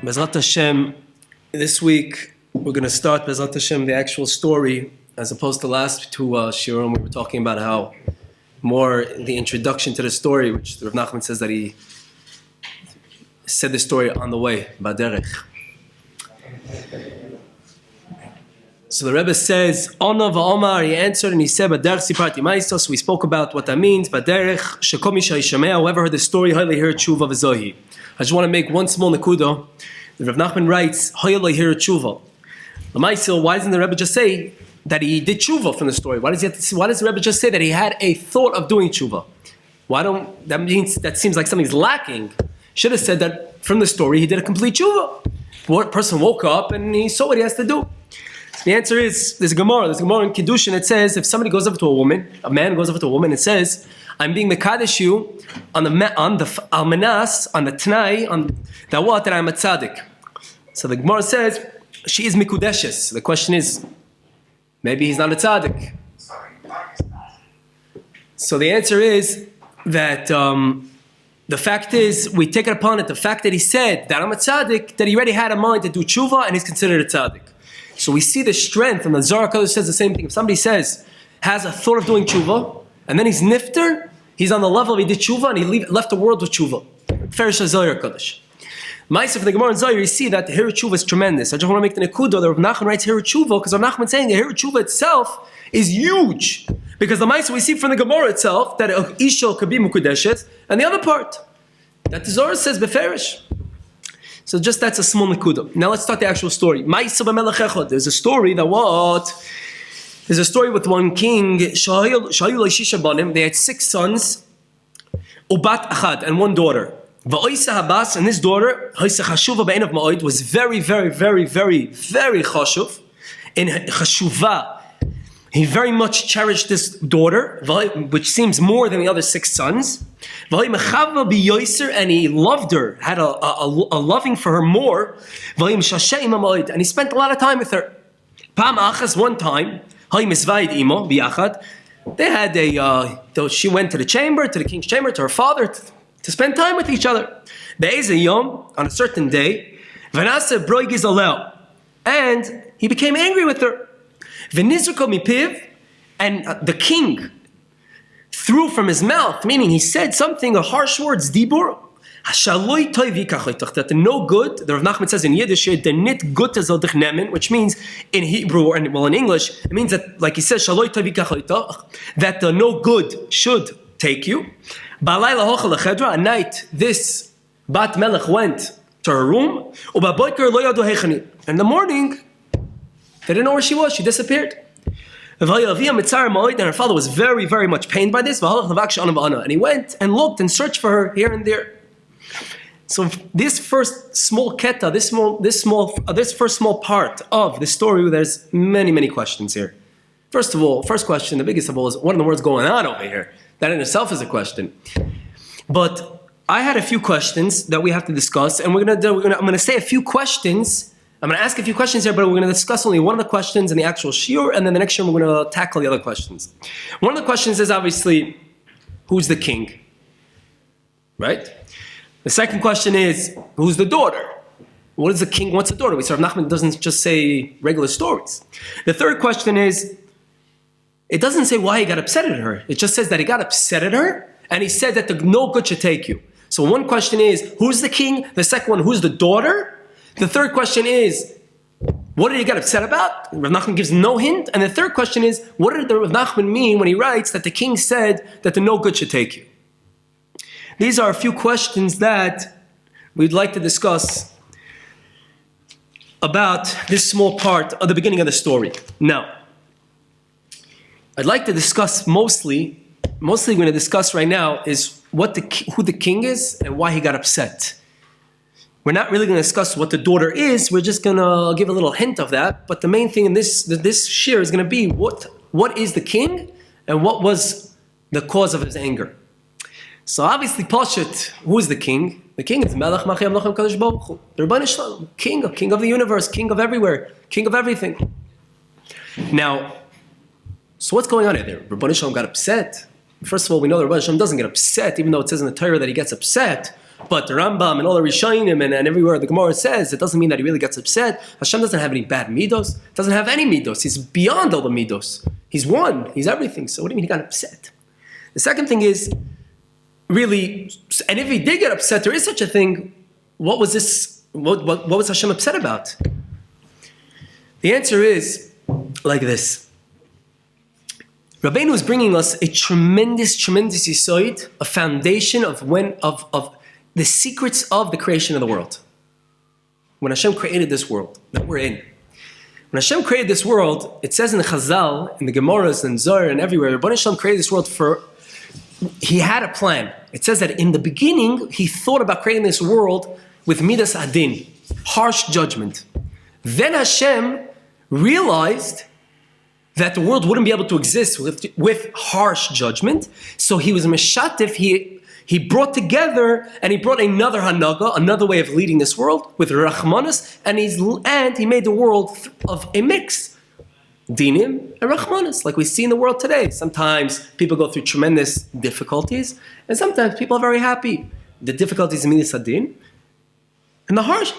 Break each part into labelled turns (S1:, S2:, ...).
S1: Bezrat Hashem, this week we're going to start Bezrat Hashem, the actual story, as opposed to last two shiurim. We were talking about how more the introduction to the story, which Rebbe Nachman says that he said the story on the way, Baderech. So the Rebbe says, Ona va'omar, he answered and he said, Baderech siparti ma'isa. So we spoke about what that means. Baderech, shekom misha yishamea, whoever heard the story, hayli hear tshuva v'zohi. I just want to make one small nekuda. The Rebbe Nachman writes, hayli hear tshuva. L'maisa, why doesn't the Rebbe just say that he did tshuva from the story? Why does the Rebbe just say that he had a thought of doing tshuva? That seems like something's lacking. Should have said that from the story he did a complete tshuva. One person woke up and he saw what he has to do. The answer is, there's a Gemara in Kiddushin. It says, if somebody goes over to a woman, a man goes over to a woman, it says, I'm being mekadesh you on the almanas, on the t'nai, on that what, that I'm a tzaddik. So the Gemara says, she is mikudeshes. The question is, maybe he's not a tzaddik. So the answer is that the fact is, we take it upon it, the fact that he said that I'm a tzaddik, that he already had a mind to do tshuva and he's considered a tzaddik. So we see the strength, and the Zohar Kodesh says the same thing. If somebody has a thought of doing tshuva, and then he's nifter, he's on the level of he did tshuva, and he left the world with tshuva. Ferish Zohar Kodesh. Ma'aseh from the Gemara and Zohar, you see that the Hirat Tshuva is tremendous. I just want to make the nekuda that Rebbe Nachman writes Hirat Tshuva, because Rebbe Nachman is saying the Hirat Tshuva itself is huge. Because the Ma'aseh we see from the Gemara itself, that Ishal could be Mukudeshes, and the other part, that the Zohar says Beferish. So just that's a small nekuda. Now let's start the actual story. There's a story There's a story with one king. They had 6 sons, ubat achad, and 1 daughter. And this daughter was very, very, very, very, very chashuv. In chashuvah, he very much cherished this daughter, which seems more than the other 6 sons. And he loved her, had a loving for her more. And he spent a lot of time with her. One time, they had she went to the chamber, to the king's chamber, to her father, to spend time with each other. On a certain day, and he became angry with her. And the king threw from his mouth, meaning he said something, a harsh words, dibur, that the no good, the Rebbe Nachman says in Yiddish, which means in Hebrew, and well in English, it means that, like he says, that the no good should take you. At night, this Bat Melech went to her room, in the morning, they didn't know where she was. She disappeared. And her father was very, very much pained by this. And he went and looked and searched for her here and there. So this first small keta, this first small part of the story, there's many, many questions here. First of all, first question, the biggest of all, is what in the world's going on over here? That in itself is a question. But I had a few questions that we have to discuss, and I'm going to say a few questions. I'm going to ask a few questions here, but we're going to discuss only one of the questions in the actual shiur, and then the next year we're going to tackle the other questions. One of the questions is obviously, who's the king? Right? The second question is, who's the daughter? What is the king? What's the daughter? We saw Rebbe Nachman doesn't just say regular stories. The third question is, it doesn't say why he got upset at her. It just says that he got upset at her, and he said that the no good should take you. So one question is, who's the king? The second one, who's the daughter? The third question is, what did he get upset about? Rebbe Nachman gives no hint. And the third question is, what did the Rebbe Nachman mean when he writes that the king said that the no good should take you? These are a few questions that we'd like to discuss about this small part of the beginning of the story. Now, I'd like to discuss mostly we're going to discuss right now is who the king is and why he got upset. We're not really going to discuss what the daughter is. We're just going to give a little hint of that. But the main thing in this shiur is going to be what is the king and what was the cause of his anger. So obviously, Pashat, who is the king? The king is Melech Machia Melech Kadosh Baruch Hu, the Rebbeinu Shalom, king of the universe, king of everywhere, king of everything. Now, so what's going on here? Rebbeinu Shalom got upset. First of all, we know that Rebbeinu Shalom doesn't get upset, even though it says in the Torah that he gets upset. But the Rambam and all the Rishonim and everywhere the Gemara says, it doesn't mean that he really gets upset. Hashem doesn't have any bad midos. Doesn't have any midos. He's beyond all the midos. He's one. He's everything. So what do you mean he got upset? The second thing is, really, and if he did get upset, there is such a thing. What was this? What was Hashem upset about? The answer is like this. Rabbeinu is bringing us a tremendous yisoid, a foundation of the secrets of the creation of the world. When Hashem created this world that we're in. When Hashem created this world, it says in the Chazal, in the Gemaras and Zohar and everywhere, Rebbe Nachman created this world he had a plan. It says that in the beginning, he thought about creating this world with midas adin, harsh judgment. Then Hashem realized that the world wouldn't be able to exist with harsh judgment. So he was a meshatif, he brought together and he brought another hanaga, another way of leading this world with rachmanas, and he made the world of a mix. Dinim and rachmanas, like we see in the world today. Sometimes people go through tremendous difficulties, and sometimes people are very happy. The difficulties in midas adin, and the harsh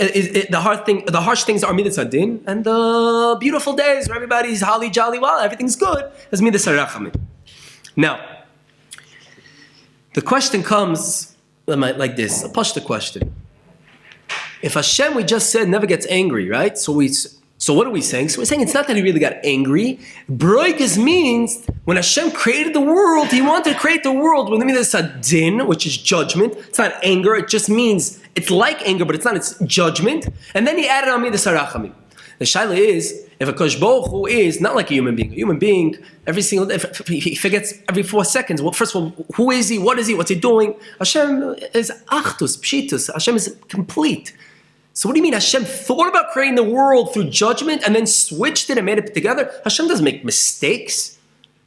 S1: things are midas adin, and the beautiful days where everybody's holly jolly, well, everything's good, is midas harachamim. Now, the question comes like this. I'll push the question. If Hashem, we just said, never gets angry, right? So what are we saying? So we're saying it's not that he really got angry. Broiges means when Hashem created the world, he wanted to create the world with midas adin, which is judgment. It's not anger. It just means it's like anger, but it's not. It's judgment. And then he added on midas harachamim. The shaila is, if a Kosh Baruch Hu is not like a human being every single day, he forgets every 4 seconds. Well, first of all, who is he? What is he? What's he doing? Hashem is achtus, pshitus. Hashem is complete. So what do you mean Hashem thought about creating the world through judgment and then switched it and made it together? Hashem doesn't make mistakes.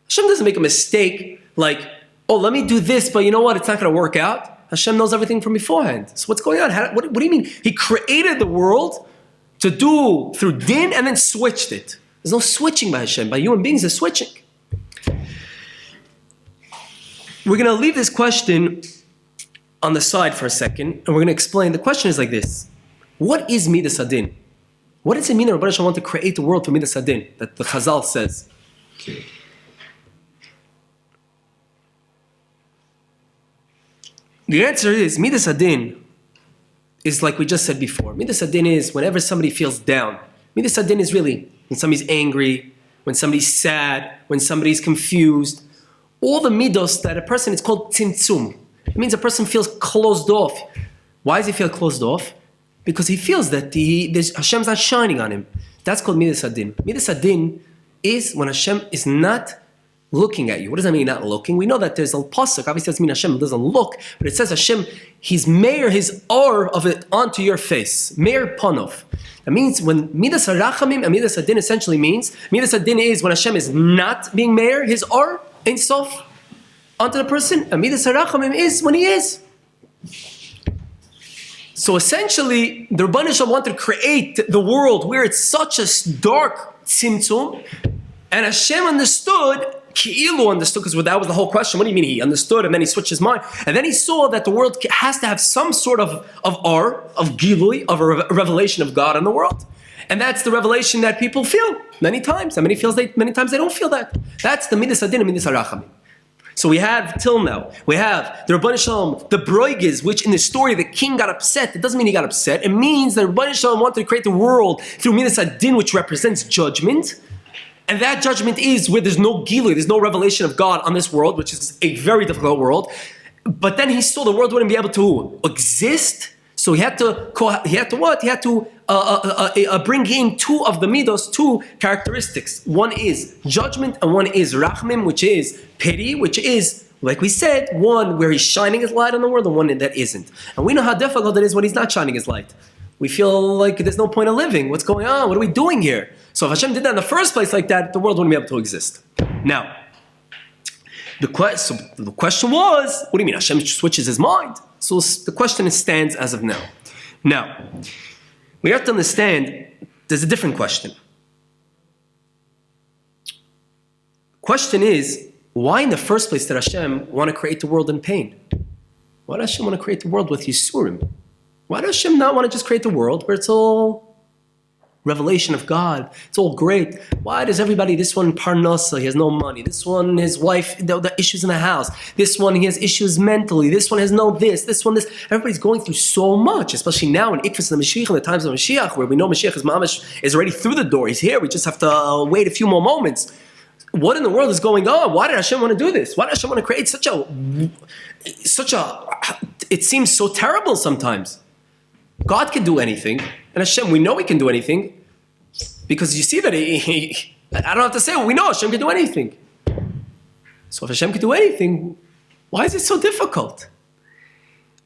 S1: Hashem doesn't make a mistake like, oh, let me do this, but you know what? It's not going to work out. Hashem knows everything from beforehand. So what's going on? What do you mean? He created the world to do through din and then switched it. There's no switching by Hashem. By human beings, there's switching. We're going to leave this question on the side for a second, and we're going to explain. The question is like this. What is midas adin? What does it mean that Rebbe Nachman want to create the world for midas adin, that the Chazal says? The answer is, midas adin is like we just said before. Midas adin is whenever somebody feels down. Midas adin is really when somebody's angry, when somebody's sad, when somebody's confused. All the midos that a person, it's called tzimtzum. It means a person feels closed off. Why does he feel closed off? Because he feels that Hashem's not shining on him. That's called midas adin. Midas adin is when Hashem is not looking at you. What does that mean, not looking? We know that there's a pasuk. Obviously, it doesn't mean Hashem doesn't look, but it says Hashem, He's meir His or of it onto your face. Meir panov. That means when midas harachamim and midas adin essentially means, midas adin is when Hashem is not being meir His or ein sof onto the person, and midas harachamim is when He is. So essentially, the Rebbe Nachman wanted to create the world where it's such a dark tzimtzum, and Hashem understood, Ki'ilu understood, because that was the whole question. What do you mean he understood, and then he switched his mind? And then he saw that the world has to have some sort of gilui, of a revelation of God in the world. And that's the revelation that people feel many times. And many times they don't feel that. That's the midas adin and midas harachamim. So we have, till now, we have the Rebbe Nachman, the broiges, which in the story the king got upset. It doesn't mean he got upset. It means that Rebbe Nachman wanted to create the world through midas adin, which represents judgment. And that judgment is where there's no gilui, there's no revelation of God on this world, which is a very difficult world. But then he saw the world wouldn't be able to exist. So he had to bring in two of the midos, two characteristics. One is judgment and one is rachmim, which is pity, which is, like we said, one where he's shining his light on the world and one that isn't. And we know how difficult it is when he's not shining his light. We feel like there's no point of living. What's going on? What are we doing here? So if Hashem did that in the first place like that, the world wouldn't be able to exist. Now, the question was, what do you mean Hashem switches his mind? So the question stands as of now. Now, we have to understand there's a different question. The question is, why in the first place did Hashem want to create the world in pain? Why does Hashem want to create the world with Yisurim? Why does Hashem not want to just create the world where it's all revelation of God? It's all great. Why does everybody, this one parnasa, he has no money. This one, his wife, the issues in the house. This one, he has issues mentally. This one has no this one this. Everybody's going through so much, especially now in Ikvus and Mashiach, in the times of Mashiach, where we know Mashiach is mamash, is already through the door. He's here. We just have to wait a few more moments. What in the world is going on? Why did Hashem want to do this? Why did Hashem want to create such a, it seems so terrible sometimes. God can do anything, and Hashem, we know He can do anything, because you see that I don't have to say it, we know Hashem can do anything. So if Hashem can do anything, why is it so difficult?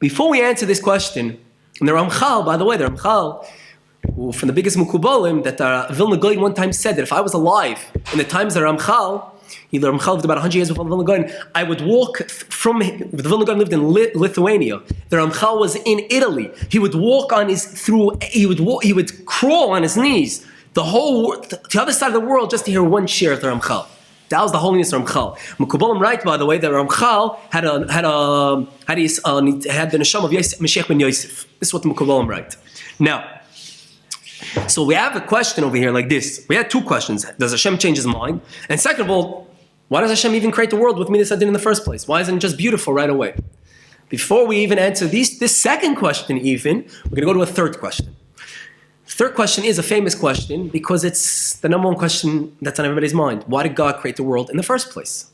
S1: Before we answer this question, and the Ramchal, by the way, the Ramchal, from the biggest Mukubalim, that Vilna Gaon one time said that if I was alive in the times of Ramchal, the Ramchal lived about 100 years before the Vilna Gaon, I would walk from, the Vilna Gaon lived in Lithuania. The Ramchal was in Italy. He would walk on he would crawl on his knees the other side of the world just to hear one shiur of the Ramchal. That was the holiness of Ramchal. Mukubalim write, by the way, that Ramchal had the neshama of Mashiach ben Yosef. This is what the Mukubalim write. Now, so we have a question over here like this. We had two questions. Does Hashem change His mind? And second of all, why does Hashem even create the world with Midas Adin in the first place? Why isn't it just beautiful right away? Before we even answer this second question even, we're going to go to a third question. The third question is a famous question because it's the number one question that's on everybody's mind. Why did God create the world in the first place?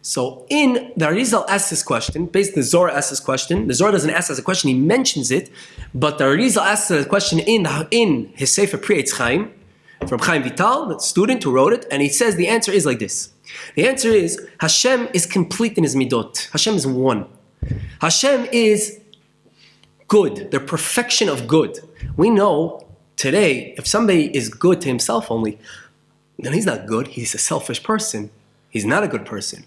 S1: So the Arizal asks this question, basically the Zohar asks this question. The Zohar doesn't ask as a question, he mentions it, but the Arizal asks the question in his Sefer Pri Eitz Chaim, from Chaim Vital, the student who wrote it, and he says the answer is like this. The answer is, Hashem is complete in His midot. Hashem is one. Hashem is good, the perfection of good. We know today, if somebody is good to himself only, then he's not good, he's a selfish person. He's not a good person.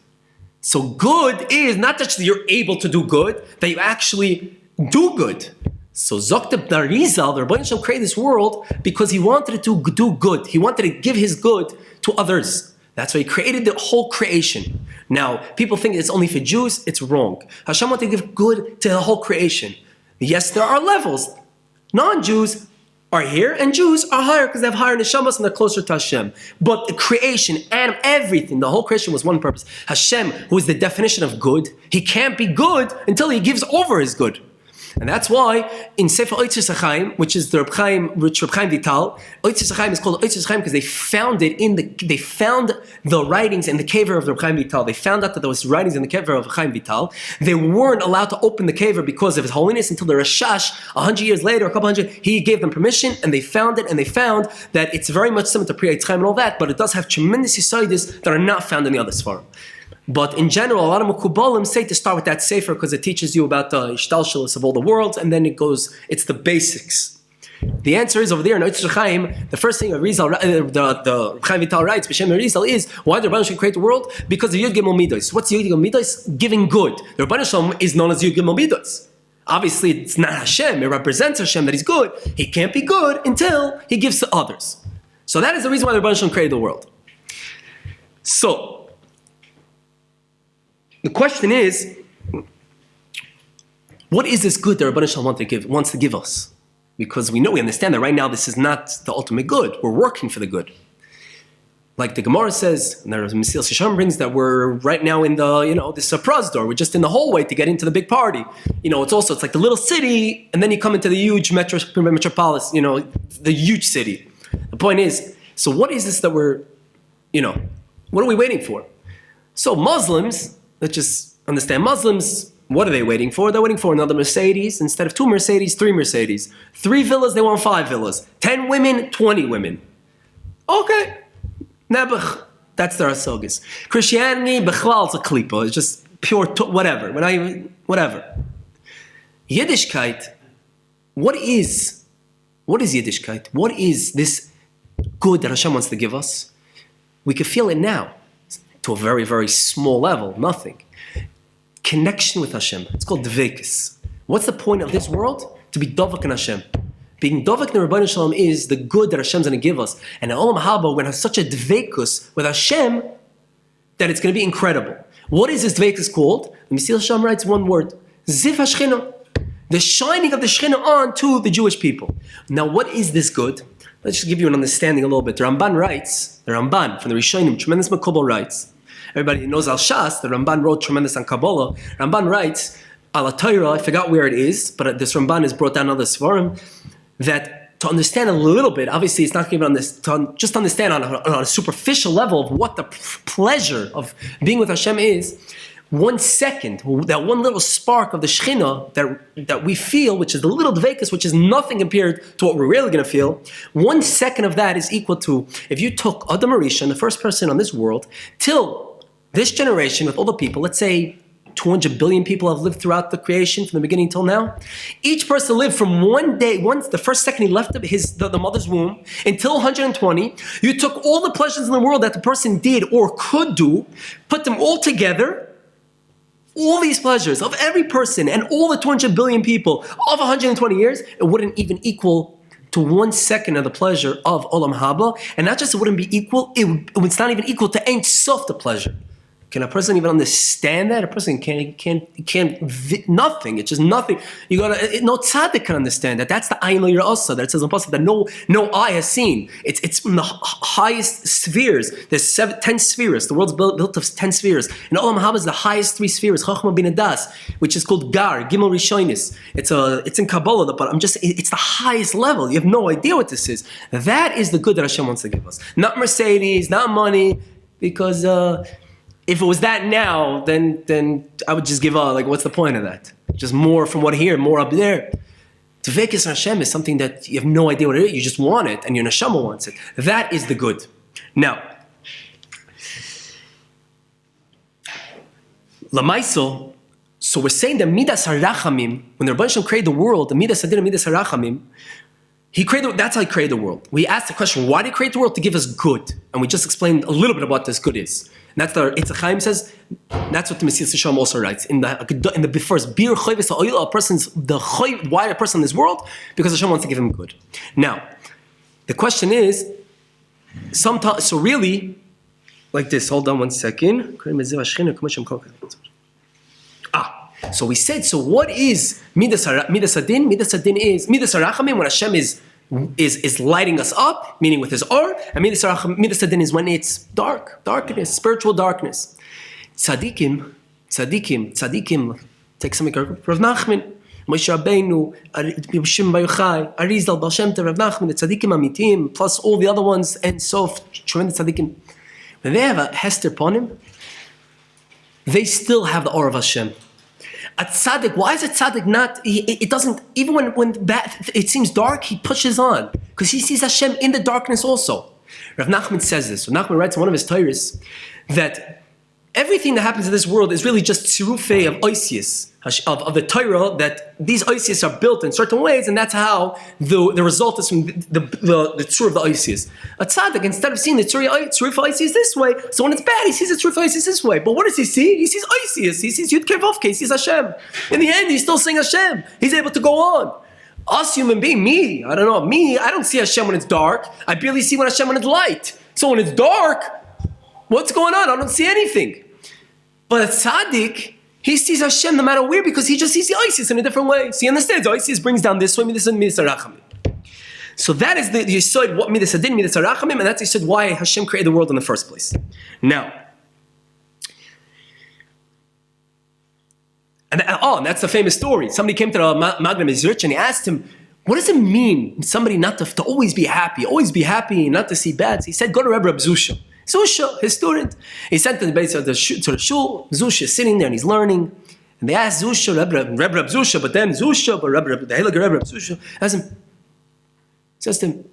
S1: So good is not that you're able to do good, that you actually do good. So Zokta Darizal, the Rebbe Nachman created this world because He wanted it to do good. He wanted to give His good to others. That's why He created the whole creation. Now, people think it's only for Jews. It's wrong. Hashem wanted to give good to the whole creation. Yes, there are levels. Non-Jews are here, and Jews are higher because they have higher neshamas and they're closer to Hashem. But the creation and everything, the whole creation was one purpose. Hashem, who is the definition of good, He can't be good until He gives over His good. And that's why in Sefer Oitzes Chaim, which is the Reb Chaim Vital, Oitzes Chaim is called Oitzes Chaim because they found the writings in the kever of the Reb Chaim Vital. They found out that there was writings in the kever of Chaim Vital. They weren't allowed to open the kever because of his holiness until the Rashash, 100 years later, a couple hundred, he gave them permission, and they found it, and they found that it's very much similar to Pri Eitz Chaim and all that, but it does have tremendous yisoidis that are not found in the other Sfarim. But in general, a lot of Mukubalim say to start with that Sefer because it teaches you about the Ishtalshalis of all the worlds, and then it's the basics. The answer is over there in Oitzes Chaim, the first thing the Chaim Vital writes, B'Shem Arizal, is why the Rebbe Nachman create the world? Because of Yud Gimel Midos. What's Yud Gimel Midos? Giving good. The Rebbe Nachman is known as Yud Gimel Midos. Obviously, it's not Hashem. It represents Hashem that He's good. He can't be good until He gives to others. So that is the reason why the Rebbe Nachman created the world. So, the question is, what is this good that Rebbe Nachman wants to give us? Because we understand that right now this is not the ultimate good. We're working for the good. Like the Gemara says, and the Mesilas Yesharim brings that we're right now in the, this surprise door. We're just in the hallway to get into the big party. It's like the little city, and then you come into the huge metropolis, the huge city. The point is, so what is this that we're, what are we waiting for? So Muslims, let's just understand, Muslims, what are they waiting for? They're waiting for another Mercedes. Instead of 2 Mercedes, 3 Mercedes. 3 villas, they want 5 villas. 10 women, 20 women. Okay. Nebuch. That's their asogas. Christianity, bechlal, it's a klipa. It's just pure, whatever. Whatever. Yiddishkeit, what is Yiddishkeit? What is this good that Hashem wants to give us? We can feel it now. To a very, very small level, nothing. Connection with Hashem. It's called dveikus. What's the point of this world? To be dovak in Hashem. Being dovak in the Rebbeinu Shalom is the good that Hashem's going to give us. And in Olam Haba, we're going to have such a dveikus with Hashem that it's going to be incredible. What is this dveikus called? The Mesilas Yesharim writes one word. Ziv HaShechina. The shining of the Shechina on to the Jewish people. Now, what is this good? Let's just give you an understanding a little bit. The Ramban writes, the Ramban from the Rishonim, tremendous Makubal writes. Everybody knows Al Shas, the Ramban wrote tremendous on Kabbalah. Ramban writes, Al Torah, I forgot where it is, but this Ramban is brought down in other Svarim, that to understand a little bit, obviously it's not given on this, to just understand on a superficial level of what the pleasure of being with Hashem is, 1 second, that one little spark of the Shechina that we feel, which is the little dveikus, which is nothing compared to what we're really going to feel, 1 second of that is equal to, if you took Adam Arishan, the first person on this world, till this generation with all the people, let's say 200 billion people have lived throughout the creation from the beginning till now. Each person lived from one day, once the first second he left the mother's womb, until 120. You took all the pleasures in the world that the person did or could do, put them all together, all these pleasures of every person and all the 200 billion people of 120 years, it wouldn't even equal to 1 second of the pleasure of Olam Haba. And not just it wouldn't be equal, it's not even equal to Ein Sof, the pleasure. Can a person even understand that? A person can't, nothing. It's just nothing. No tzaddik can understand that. That's the ayin lo yirasa, that it says in Pasuk that no eye has seen. It's from the highest spheres. There's 10 spheres. The world's built of 10 spheres. And Olam Haba is the highest 3 spheres, Chachma Bina Das, which is called Gar, Gimel Rishonis. It's in Kabbalah, but it's the highest level. You have no idea what this is. That is the good that Hashem wants to give us. Not Mercedes, not money, because if it was that now, then I would just give up. Like, what's the point of that? Just more from what here, more up there. Tvekas Hashem is something that you have no idea what it is. You just want it, and your neshama wants it. That is the good. Now, Lamaisel, so we're saying that Midas HaRachamim, when the Rebbe Nachman created the world, the Midas HaDin and Midas HaRachamim, that's how he created the world. We asked the question, why did he create the world? To give us good. And we just explained a little bit about what this good is. And that's the Eitz Chaim says, that's what the Mesilas Yesharim also writes. In the first, Bir Choyves HaOyla, why a person in this world? Because Hashem wants to give him good. Now, the question is, sometimes, so really, like this, hold on 1 second. So we said, so what is Midas Hadin? Midas Hadin is Midas HaRachamim, when Hashem is lighting us up, meaning with His or, and Midas Hadin is when it's darkness, spiritual darkness. Tzadikim. Take something like Rebbe Nachman, Moshe Rabbeinu, Shimon Bar Yochai, Arizal, Baal Shem Tov, Rebbe Nachman, the tzadikim amitim, plus all the other ones, and Sof, tremendous tzadikim. When they have a hester upon him, they still have the aura of Hashem. A tzaddik, why is a tzaddik not, it doesn't, even when it seems dark, he pushes on. Because he sees Hashem in the darkness also. Rav Nachman says this. Rav Nachman writes in one of his Torahs that everything that happens in this world is really just tzirufei of oisius, of the Torah, that these oisius are built in certain ways, and that's how the result is from the tzur of the oisius. A tzaddik, instead of seeing the tzur of oisius this way, so when it's bad, he sees the tzur of oisius this way. But what does he see? He sees oisius, he sees Yud Kei Vav Kei, he sees Hashem. In the end, he's still seeing Hashem. He's able to go on. Us human being, I don't see Hashem when it's dark. I barely see Hashem when it's light. So when it's dark, what's going on? I don't see anything. But a tzaddik, he sees Hashem no matter where, because he just sees the Isis in a different way. So he understands the Isis brings down this way, Midas Hadin, Midas HaRachamim. So that is the Yesod, what Midas Hadin, Midas HaRachamim, and that's the Yesod why Hashem created the world in the first place. Now, and that's the famous story. Somebody came to the Magnum Mizrich and he asked him, what does it mean, somebody not to always be happy, not to see bad? So he said, go to Rebbe Zusha. Zusha, his student. He sent him to the shul. Zusha is sitting there and he's learning. And they asked Zusha, Rebbe Zusha, but then Zusha, but the Heilige Rebbe Zusha, says to him,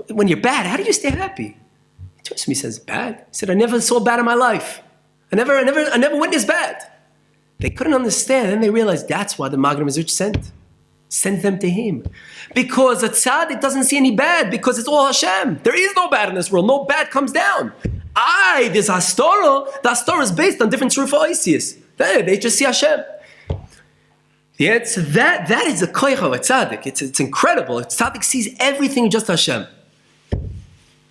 S1: when you're bad, how do you stay happy? He turns to me and says, bad? He said, I never saw bad in my life. I never witnessed bad. They couldn't understand. Then they realized that's why the Magen Mizrich sent them to him. Because a tzaddik doesn't see any bad, because it's all Hashem. There is no bad in this world. No bad comes down. There's Hastorah. The Hastorah is based on different Tzuruf Oisius. They just see Hashem. Yeah, that is the koich of a tzaddik. It's incredible. A tzaddik sees everything just Hashem.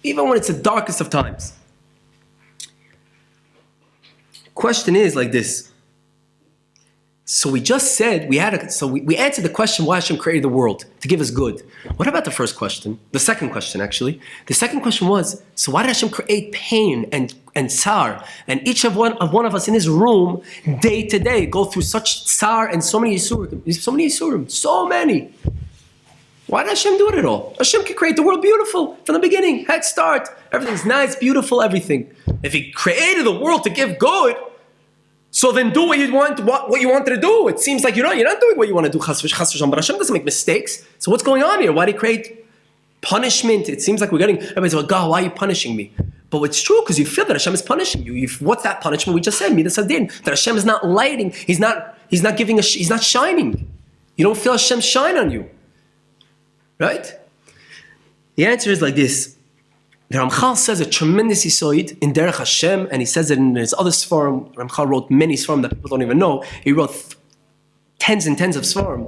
S1: Even when it's the darkest of times. Question is like this. So we just said, we answered the question why Hashem created the world, to give us good. What about the first question? The second question, actually. The second question was, so why did Hashem create pain and tsar? And each of one of us in this room, day to day, go through such tsar and so many yisurim, so many. Why did Hashem do it at all? Hashem can create the world beautiful from the beginning, head start. Everything's nice, beautiful, everything. If He created the world to give good, so then do what you wanted to do. It seems like you're not doing what you want to do, chas v'shalom, but Hashem doesn't make mistakes. So what's going on here? Why did He create punishment? It seems like everybody's like, God, why are you punishing me? But it's true, because you feel that Hashem is punishing you. What's that punishment? We just said, midas hadin, that Hashem is not lighting. He's not shining. You don't feel Hashem shine on you. Right? The answer is like this. The Ramchal says a tremendous yisoid in Derech Hashem, and he says it in his other Sfarim. Ramchal wrote many Sfarim that people don't even know. He wrote tens and tens of Sfarim.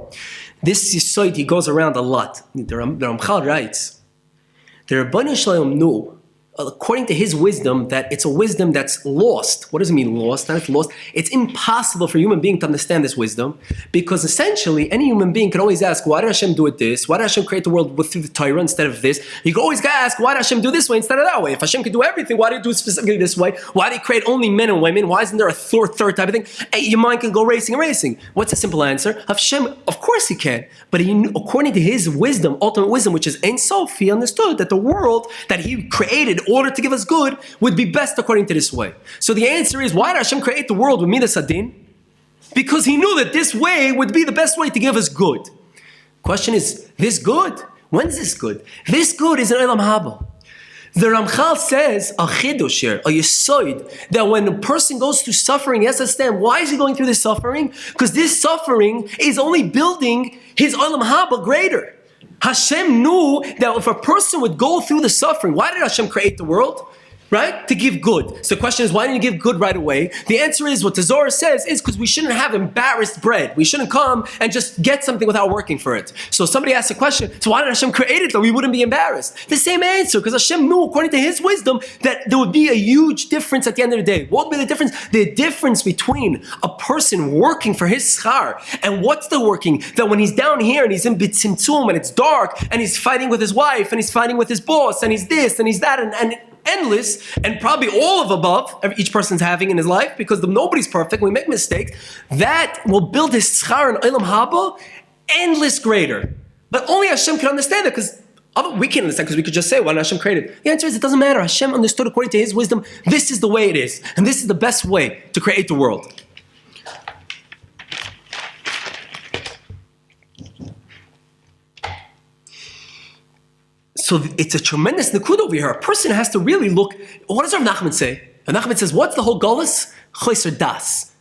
S1: This yisoid, he goes around a lot. The Ramchal writes, the Rebbe Nachman knew, according to his wisdom, that it's a wisdom that's lost. What does it mean lost? Not lost. It's impossible for a human being to understand this wisdom, because essentially any human being can always ask, why did Hashem do it this? Why did Hashem create the world through the Torah instead of this? You can always ask, why did Hashem do this way instead of that way? If Hashem could do everything, why did He do it specifically this way? Why did He create only men and women? Why isn't there a third type of thing? Hey, your mind can go racing. What's the simple answer? Hashem, of course He can. But He knew, according to His wisdom, ultimate wisdom, which is Ein Sof, He understood that the world that He created in order to give us good would be best according to this way. So the answer is, why did Hashem create the world with midas hadin? Because He knew that this way would be the best way to give us good. Question is, this good? When is this good? This good is an Olam Haba. The Ramchal says, a chidush here, a yisoid, that when a person goes through suffering, he has to understand, why is he going through this suffering? Because this suffering is only building his Olam Haba greater. Hashem knew that if a person would go through the suffering, why did Hashem create the world? Right? To give good. So the question is, why didn't you give good right away? The answer is, what the Zohar says is because we shouldn't have embarrassed bread. We shouldn't come and just get something without working for it. So somebody asks a question, so why did Hashem create it that we wouldn't be embarrassed? The same answer, because Hashem knew, according to His wisdom, that there would be a huge difference at the end of the day. What would be the difference? The difference between a person working for his schar and what's the working? That when he's down here and he's in B'tzimtzum and it's dark and he's fighting with his wife and he's fighting with his boss and he's this and he's that and endless, and probably all of above each person's having in his life, because nobody's perfect, we make mistakes, that will build his schar and Olam Haba endless greater. But only Hashem can understand it, because we can't understand, because we could just say, why did Hashem create it? The answer is, it doesn't matter. Hashem understood according to His wisdom, this is the way it is, and this is the best way to create the world. So it's a tremendous nikud over here. A person has to really look. What does Rebbe Nachman say? Rebbe Nachman says, what's the whole galus? Choser das.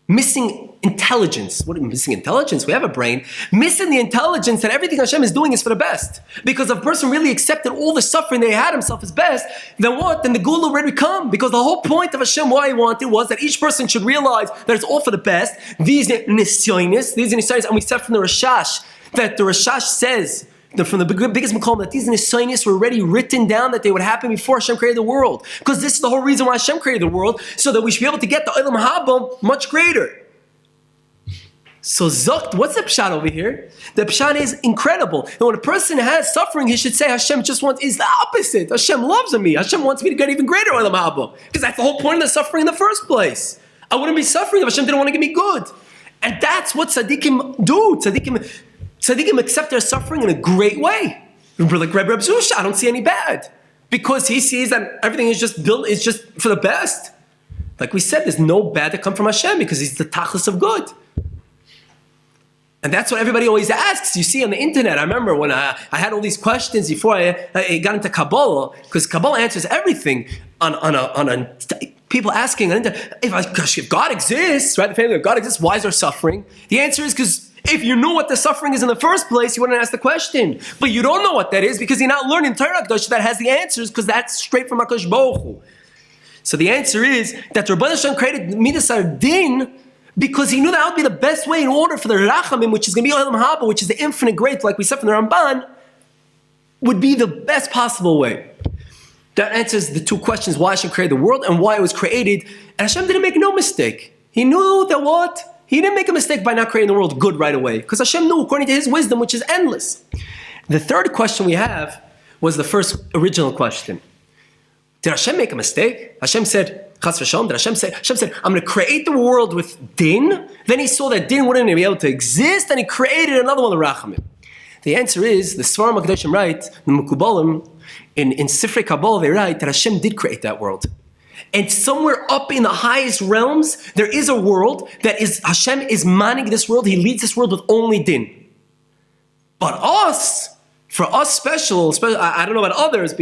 S1: Missing intelligence. What is missing intelligence? We have a brain. Missing the intelligence that everything Hashem is doing is for the best. Because if a person really accepted all the suffering that he had himself as best, then what? Then the Gula already come. Because the whole point of Hashem, why He wanted, was that each person should realize that it's all for the best. These nisyonis, and we said from the Rashash, that the Rashash says, from the biggest makom, that these nisyonis were already written down, that they would happen before Hashem created the world. Because this is the whole reason why Hashem created the world, so that we should be able to get the Olam Haba much greater. So Zokt, what's the pshat over here? The pshat is incredible. And when a person has suffering, he should say Hashem just wants, is the opposite. Hashem loves me. Hashem wants me to get even greater Olam Haba. Because that's the whole point of the suffering in the first place. I wouldn't be suffering if Hashem didn't want to give me good. And that's what tzaddikim do. Tzaddikim accept their suffering in a great way. Like Reb Zusha, I don't see any bad. Because he sees that everything is just built, is just for the best. Like we said, there's no bad that comes from Hashem because He's the tachlis of good. And that's what everybody always asks. You see on the internet, I remember when I had all these questions before I got into Kabbalah, because Kabbalah answers everything on people asking, if God exists, right? The family of God exists, why is there suffering? The answer is because if you knew what the suffering is in the first place, you wouldn't ask the question. But you don't know what that is because you're not learning Torah Kadosh that has the answers, because that's straight from HaKadosh Baruch Hu. So the answer is that Rebbe Nachman created Midas Din because he knew that would be the best way in order for the Rachamim, which is going to be Olam Haba, which is the infinite great, like we said from the Ramban, would be the best possible way. That answers the two questions, why Hashem created the world and why it was created. And Hashem didn't make no mistake. He knew that what? He didn't make a mistake by not creating the world good right away, because Hashem knew, according to his wisdom, which is endless. The third question we have was the first original question. Did Hashem make a mistake? Hashem said, Chas v'shalom, did Hashem said, I'm going to create the world with din. Then he saw that din wouldn't be able to exist, and he created another one, the rachamim. The answer is, the Svarim HaKadoshim write, the Mekubalim, in Sifrei Kabbalah, they write that Hashem did create that world. And somewhere up in the highest realms, there is a world that is, Hashem is manning this world, he leads this world with only din. But for us special, I don't know about others,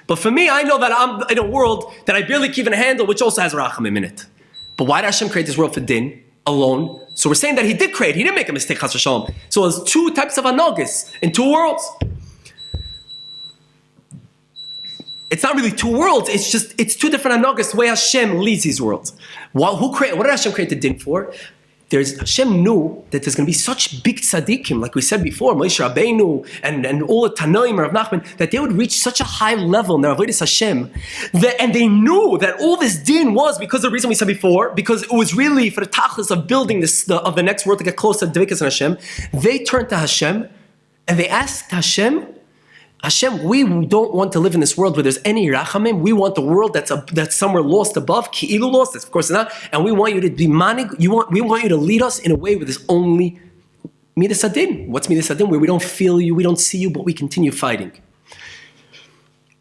S1: but for me, I know that I'm in a world that I barely can even handle, which also has rachamim in it. But why did Hashem create this world for din alone? So we're saying that he did create, he didn't make a mistake, chas v'shalom. So there's two types of anogis in two worlds. It's not really two worlds, it's two different anogis, the way Hashem leads these worlds. What did Hashem create the din for? Hashem knew that there's going to be such big tzaddikim, like we said before, Moshe Rabbeinu and all the Tanoim, Rebbe Nachman, that they would reach such a high level in their avodas Hashem, and they knew that all this din was because of the reason we said before, because it was really for the tachlis of building of the next world to get closer to Dvikas and Hashem. They turned to Hashem and they asked Hashem, we don't want to live in this world where there's any rachamim. We want the world that's somewhere lost above, ki'ilu lost, that's of course not. And we want you to be manig. We want you to lead us in a way where there's only midas hadin. What's midas hadin? Where we don't feel you, we don't see you, but we continue fighting.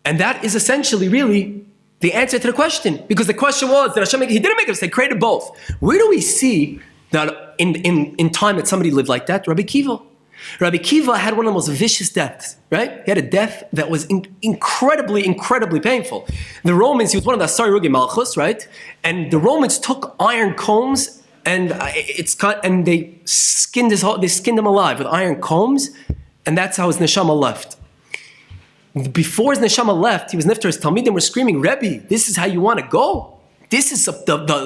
S1: And that is essentially really the answer to the question. Because the question was, did Hashem he didn't make a mistake, created both. Where do we see that in time that somebody lived like that? Rabbi Kiva. Rabbi Kiva had one of the most vicious deaths, right? He had a death that was incredibly, incredibly painful. The Romans, he was one of the Asari Rugi Malchus, right? And the Romans took iron combs and they skinned him alive with iron combs, and that's how his neshama left. Before his neshama left, he was nifter. His talmidim were screaming, Rebbe, this is how you want to go? This is the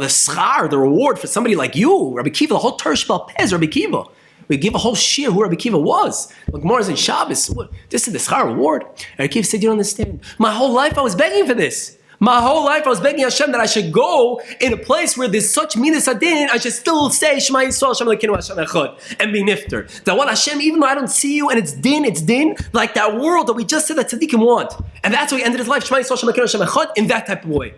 S1: schar, the reward for somebody like you, Rabbi Kiva, the whole Torah Shebal Pez, Rabbi Kiva. We give a whole shiur who Rabbi Kiva was. Like Gemara's in Shabbos. This is the schar reward. And Rabbi Kiva said, you don't understand. My whole life I was begging for this. My whole life I was begging Hashem that I should go in a place where there's such midas hadin, I should still say Shema Yisrael, Hashem Elokeinu, Hashem Echad, and be nifter. That what Hashem, even though I don't see you and it's din, like that world that we just said that tzaddikim want. And that's why he ended his life, Shema Yisrael, Hashem Elokeinu, Hashem Echad, in that type of way.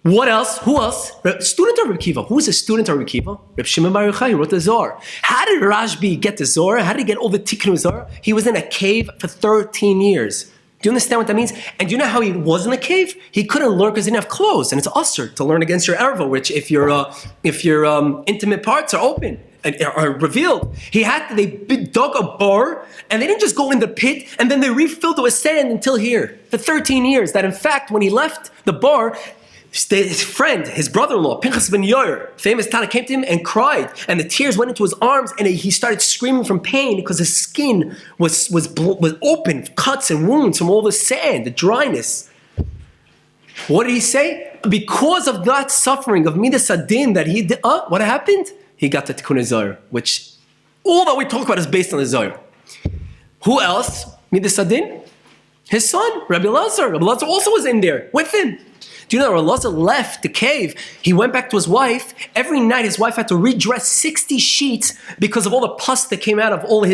S1: What else? Who else? Student of Rebbe Kiva. Who was a student of Rebbe Kiva? Reb Shimon Bar Yochai, who wrote the Zohar. How did Rashbi get the Zohar? How did he get all the tikkun Zohar? He was in a cave for 13 years. Do you understand what that means? And do you know how he was in a cave? He couldn't learn because he didn't have clothes. And it's usher to learn against your erva, which if your intimate parts are open and are revealed. They dug a bar, and they didn't just go in the pit, and then they refilled it with sand until here. For 13 years. That in fact, when he left the bar, his friend, his brother-in-law, Pinchas ben Yair, famous Tana, came to him and cried, and the tears went into his arms, and he started screaming from pain because his skin was open, cuts and wounds from all the sand, the dryness. What did he say? Because of that suffering of midas hadin that he did, what happened? He got the tikkun Zohar, which all that we talk about is based on the Zohar. Who else? Midas hadin? His son, Rabbi Elazar. Rabbi Elazar also was in there with him. Do you know that Elazar left the cave? He went back to his wife. Every night his wife had to redress 60 sheets because of all the pus that came out of all of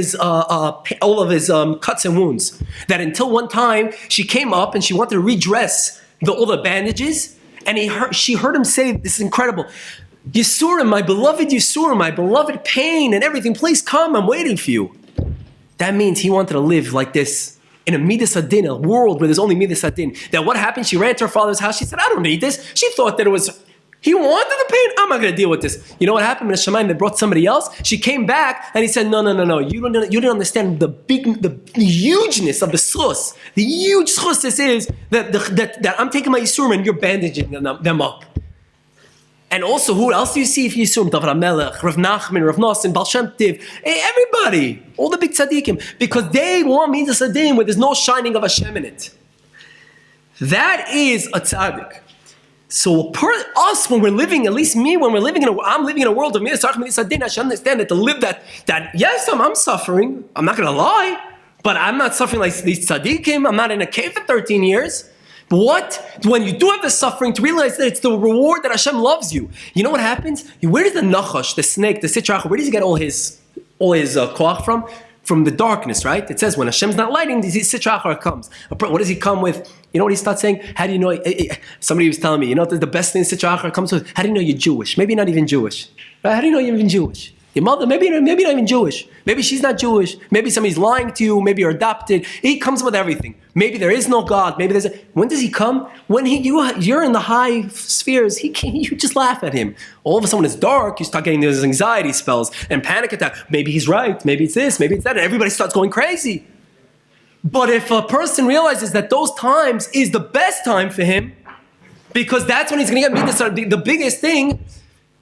S1: his cuts and wounds. That until one time she came up and she wanted to redress all the bandages, and she heard him say, this is incredible, Yisurim, my beloved Yisurim, my beloved pain and everything, please come, I'm waiting for you. That means he wanted to live like this. In a midas hadin, a world where there's only midas hadin. That what happened? She ran to her father's house. She said, I don't need this. She thought that he wanted the pain. I'm not going to deal with this. You know what happened? In Shemayim, they brought somebody else. She came back and he said, no. You didn't understand the hugeness of the schus. The huge schus this is that I'm taking my yisurim and you're bandaging them up. And also, who else do you see if you assume? David HaMelech, Rebbe Nachman, Rav Nosson, Baal Shem Tov, everybody, all the big tzaddikim, because they want midas hadin where there's no shining of Hashem in it. That is a tzaddik. So us, when we're living, at least me, when I'm living in a world of midas hadin, I should understand that to live that yes, I'm suffering. I'm not going to lie, but I'm not suffering like these tzaddikim. I'm not in a cave for 13 years. But what? When you do have the suffering, to realize that it's the reward that Hashem loves you. You know what happens? Where does the nachash, the snake, the sitrach, where does he get all his koach from? From the darkness, right? It says when Hashem's not lighting, the sitrach comes. What does he come with? You know what he starts saying? How do you know? Somebody was telling me, the best thing sitrach comes with? How do you know you're Jewish? Maybe not even Jewish. Right? How do you know you're even Jewish? Your mother, maybe not even Jewish. Maybe she's not Jewish. Maybe somebody's lying to you. Maybe you're adopted. He comes with everything. Maybe there is no God. Maybe there's. When does he come? When you're in the high spheres. You just laugh at him. All of a sudden, when it's dark, you start getting those anxiety spells and panic attack. Maybe he's right. Maybe it's this. Maybe it's that. And everybody starts going crazy. But if a person realizes that those times is the best time for him, because that's when he's going to get the biggest thing,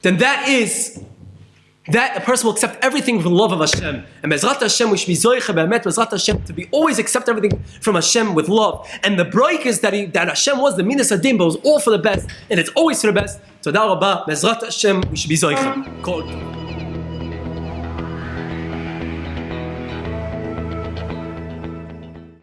S1: then that a person will accept everything from the love of Hashem. And Bezrat Hashem, we should be zoiche be'emet, Bezrat Hashem, to be always accept everything from Hashem with love. And the break is that Hashem was the minas adim, but it was all for the best, and it's always for the best. Toda Rabba, Bezrat Hashem, we should be zoiche.